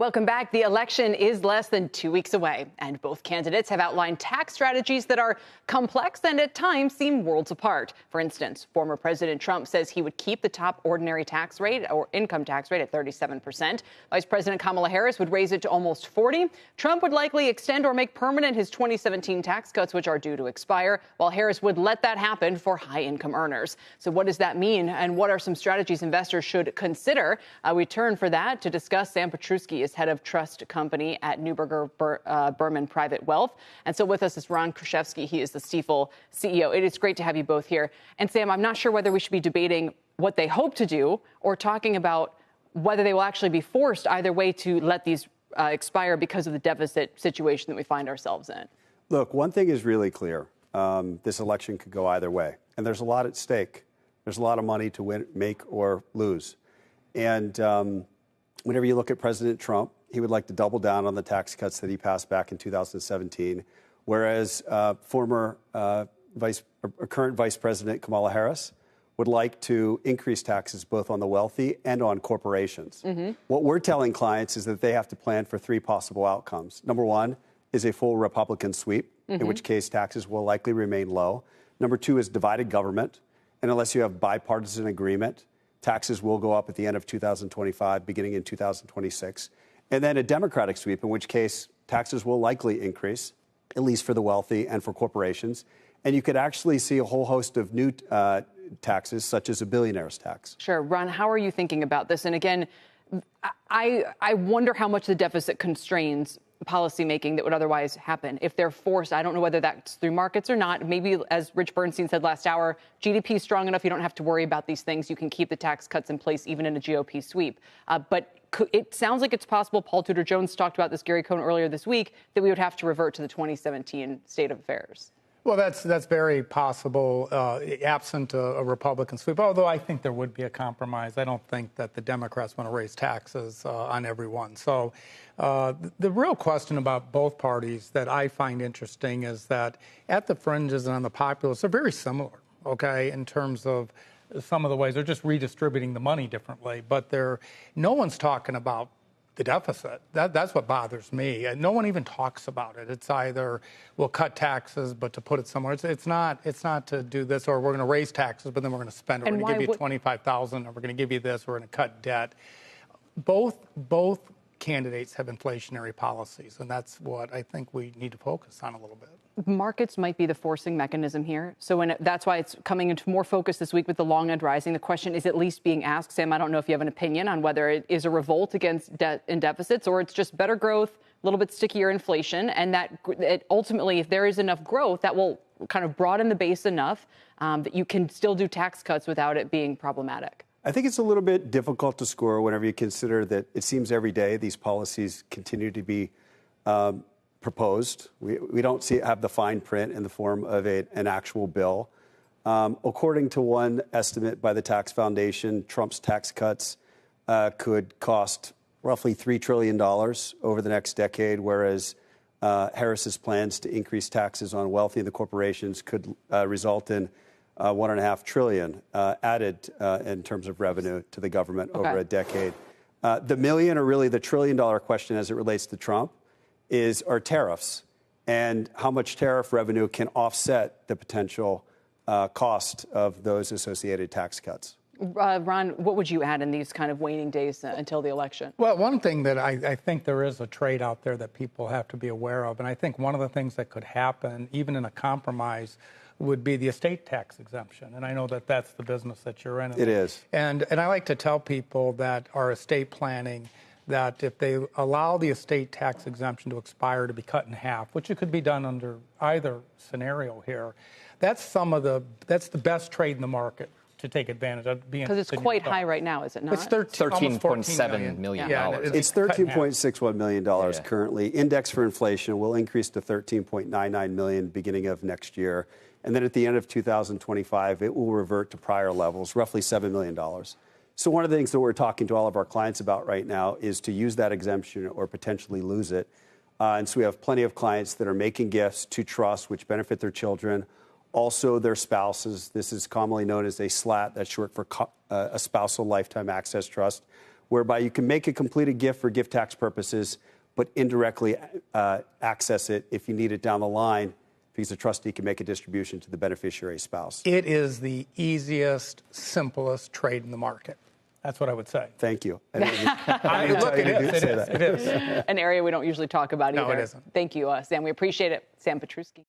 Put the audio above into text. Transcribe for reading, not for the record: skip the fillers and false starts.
Welcome back. The election is less than 2 weeks away, and both candidates have outlined tax strategies that are complex and at times seem worlds apart. For instance, former President Trump says he would keep the top ordinary tax rate or income tax rate at 37%. Vice President Kamala Harris would raise it to almost 40%. Trump would likely extend or make permanent his 2017 tax cuts, which are due to expire, while Harris would let that happen for high-income earners. So what does that mean, and what are some strategies investors should consider? We turn for that to discuss. Sam Petrucci is head of trust company at Neuberger Berman Private Wealth. And so with us is Ron Kruszewski. He is the Stifel CEO. It is great to have you both here. And Sam, I'm not sure whether we should be debating what they hope to do or talking about whether they will actually be forced either way to let these expire because of the deficit situation that we find ourselves in. Look, one thing is really clear. This election could go either way. And there's a lot at stake. There's a lot of money to win, make or lose. And whenever you look at President Trump, he would like to double down on the tax cuts that he passed back in 2017, whereas current Vice President Kamala Harris would like to increase taxes both on the wealthy and on corporations. Mm-hmm. What we're telling clients is that they have to plan for three possible outcomes. Number one is a full Republican sweep, in which case taxes will likely remain low. Number two is divided government, and unless you have bipartisan agreement, taxes will go up at the end of 2025, beginning in 2026. And then a Democratic sweep, in which case taxes will likely increase, at least for the wealthy and for corporations. And you could actually see a whole host of new taxes, such as a billionaire's tax. Sure. Ron, how are you thinking about this? And again, I wonder how much the deficit constrains policymaking that would otherwise happen if they're forced. I don't know whether that's through markets or not. Maybe, as Rich Bernstein said last hour, GDP is strong enough. You don't have to worry about these things. You can keep the tax cuts in place even in a GOP sweep. But it sounds like it's possible. Paul Tudor Jones talked about this, Gary Cohn, earlier this week, that we would have to revert to the 2017 state of affairs. Well, that's very possible, absent a Republican sweep, although I think there would be a compromise. I don't think that the Democrats want to raise taxes on everyone. So the real question about both parties that I find interesting is that at the fringes and on the populace, they're very similar, okay, in terms of some of the ways. They're just redistributing the money differently, but no one's talking about the deficit. That's what bothers me. No one even talks about it. It's either we'll cut taxes, but to put it somewhere. It's not to do this, or we're going to raise taxes, but then we're going to spend it. We're going to give you $25,000, or we're going to give you this. We're going to cut debt. Both candidates have inflationary policies, and that's what I think we need to focus on a little bit. Markets might be the forcing mechanism here. So that's why it's coming into more focus this week with the long end rising. The question is at least being asked, Sam, I don't know if you have an opinion on whether it is a revolt against debt and deficits, or it's just better growth, a little bit stickier inflation, and that ultimately, if there is enough growth, that will kind of broaden the base enough that you can still do tax cuts without it being problematic. I think it's a little bit difficult to score whenever you consider that it seems every day these policies continue to be proposed. We don't have the fine print in the form of an actual bill. According to one estimate by the Tax Foundation, Trump's tax cuts could cost roughly $3 trillion over the next decade, whereas Harris's plans to increase taxes on wealthy and the corporations could result in $1.5 trillion added in terms of revenue to the government over a decade. The million, or really the $1 trillion question as it relates to Trump, are tariffs, and how much tariff revenue can offset the potential cost of those associated tax cuts. Ron, what would you add in these kind of waning days until the election? Well, one thing that I think there is a trade out there that people have to be aware of, and I think one of the things that could happen, even in a compromise, would be the estate tax exemption. And I know that that's the business that you're in. It is. And I like to tell people that are estate planning that if they allow the estate tax exemption to expire, to be cut in half, which it could be done under either scenario here, that's the best trade in the market to take advantage of. Because it's quite high right now, is it not? It's $13.7 million. Yeah, it's $13.61 million currently. Index for inflation will increase to $13.99 million beginning of next year. And then at the end of 2025, it will revert to prior levels, roughly $7 million. So one of the things that we're talking to all of our clients about right now is to use that exemption or potentially lose it. And so we have plenty of clients that are making gifts to trusts which benefit their children, also their spouses. This is commonly known as a SLAT, that's short for a spousal lifetime access trust, whereby you can make a completed gift for gift tax purposes, but indirectly access it if you need it down the line, because a trustee can make a distribution to the beneficiary spouse. It is the easiest, simplest trade in the market. That's what I would say. Thank you. Look, it is. An area we don't usually talk about either. No, it isn't. Thank you, Sam. We appreciate it. Sam Petrucci.